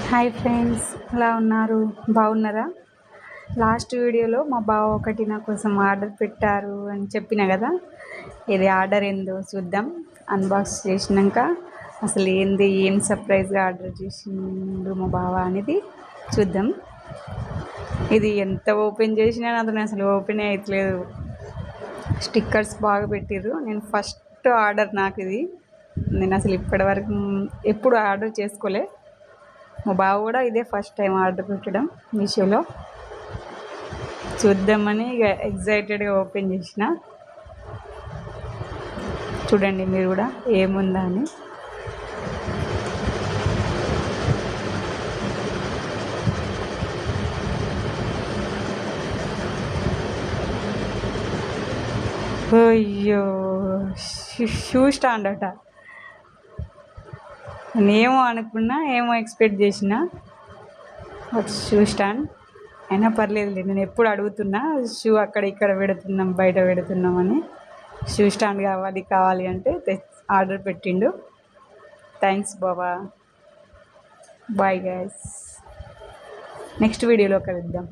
Hi friends, ఎలా ఉన్నారు? బాగున్నారా? లాస్ట్ వీడియోలో మా బావ ఒకటి నా కోసం ఆర్డర్ పెట్టారు అని చెప్పిన కదా. ఇది ఆర్డర్ ఏందో చూద్దాం. అన్బాక్స్ చేసినాక అసలు ఏం సర్ప్రైజ్గా ఆర్డర్ చేసిండు మా బావ అనేది చూద్దాం. ఇది ఎంత ఓపెన్ చేసినా అతను అసలు ఓపెన్ అయ్యట్లేదు. స్టిక్కర్స్ బాగా పెట్టిర్రు. నేను ఫస్ట్ ఆర్డర్ నాకు ఇది. నేను అసలు ఇప్పటివరకు ఎప్పుడు ఆర్డర్ చేసుకోలే. మా బావ కూడా ఇదే ఫస్ట్ టైం ఆర్డర్ పెట్టడం మీషోలో. చూద్దామని ఇక ఎగ్జైటెడ్గా ఓపెన్ చేసిన. చూడండి మీరు కూడా ఏముందా అని. అయ్యో, షూ స్టాండ్ అట. నేనేమో అనుకున్నా, ఏమో ఎక్స్పెక్ట్ చేసిన షూ స్టాండ్ అయినా పర్లేదు. నేను ఎప్పుడు అడుగుతున్నా షూ అక్కడ ఇక్కడ పెడుతున్నాం, బయట పెడుతున్నాం అని. షూ స్టాండ్ కావాలి అంటే ఆర్డర్ పెట్టిండు. థ్యాంక్స్ బాబా. బాయ్ గైస్, నెక్స్ట్ వీడియోలో కలుద్దాం.